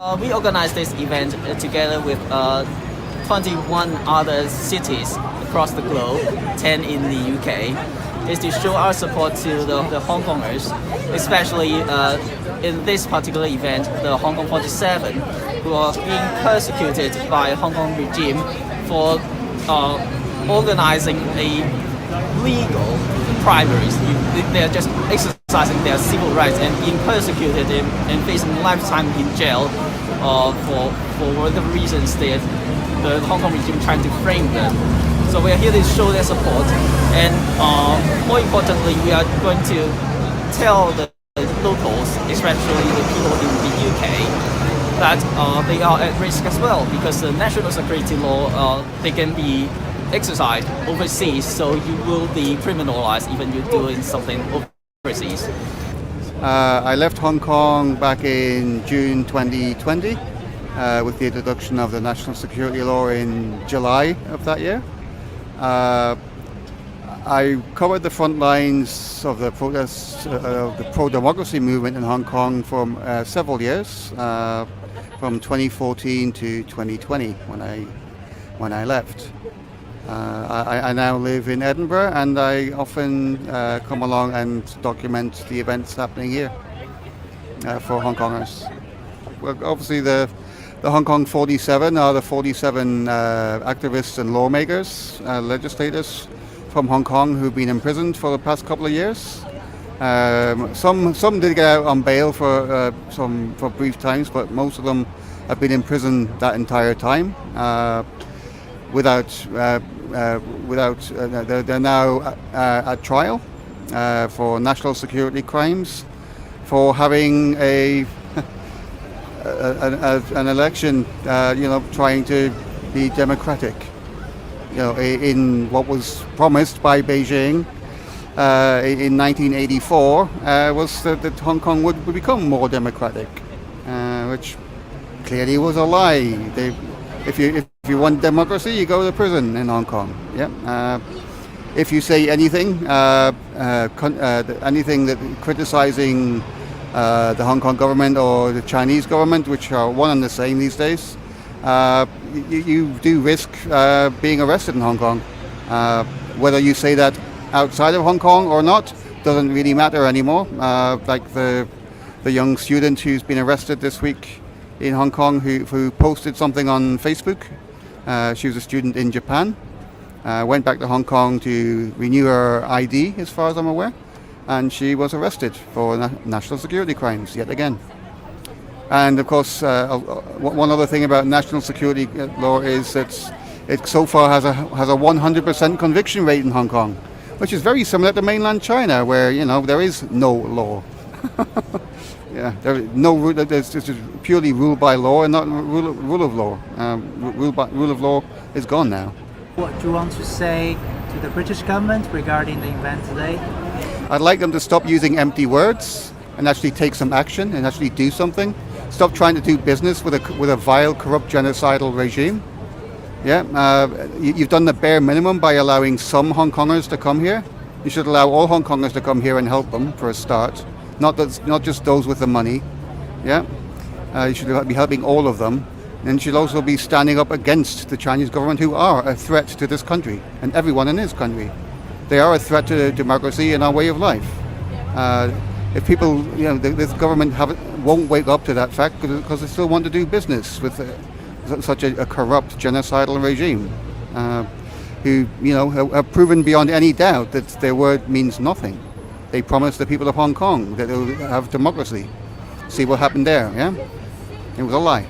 We organized this event together with 21 other cities across the globe, 10 in the UK, is to show our support to the Hong Kongers, especially in this particular event, the Hong Kong 47, who are being persecuted by the Hong Kong regime for organizing a legal primaries. They are just exercising their civil rights and being persecuted and facing lifetime in jail for whatever reasons the Hong Kong regime trying to frame them. So we are here to show their support, and more importantly, we are going to tell the locals, especially the people in the UK, that they are at risk as well, because the national security law, they can be exercised overseas, so you will be criminalized even you're doing something overseas. I left Hong Kong back in June 2020 with the introduction of the national security law in July of that year. I covered the front lines of the protests of the pro-democracy movement in Hong Kong for several years, from 2014 to 2020 when I left. I now live in Edinburgh, and I often come along and document the events happening here for Hong Kongers. Well, obviously the Hong Kong 47 are the 47 activists and lawmakers, legislators from Hong Kong who've been imprisoned for the past couple of years. Some did get out on bail for brief times, but most of them have been in prison that entire time. They're now at trial for national security crimes, for having an election, trying to be democratic. In what was promised by Beijing in 1984 was that Hong Kong would become more democratic, which clearly was a lie. If you want democracy, you go to prison in Hong Kong. Yeah. If you say anything that criticizing the Hong Kong government or the Chinese government, which are one and the same these days, you do risk being arrested in Hong Kong. Whether you say that outside of Hong Kong or not doesn't really matter anymore. Like the young student who's been arrested this week in Hong Kong who posted something on Facebook. She was a student in Japan, went back to Hong Kong to renew her ID, as far as I'm aware, and she was arrested for national security crimes yet again. And of course, one other thing about national security law is that it so far has a 100% conviction rate in Hong Kong, which is very similar to mainland China, where there is no law. Yeah, it's just purely rule by law and not rule of law. Rule of law is gone now. What do you want to say to the British government regarding the event today? I'd like them to stop using empty words and actually take some action and actually do something. Stop trying to do business with a vile, corrupt, genocidal regime. Yeah, you've done the bare minimum by allowing some Hong Kongers to come here. You should allow all Hong Kongers to come here and help them for a start. Not just those with the money. Yeah, you should be helping all of them. And you should also be standing up against the Chinese government, who are a threat to this country and everyone in this country. They are a threat to democracy and our way of life. If people, this government won't wake up to that fact because they still want to do business with such a corrupt, genocidal regime, who have proven beyond any doubt that their word means nothing. They promised the people of Hong Kong that they would have democracy. See what happened there, yeah? It was a lie.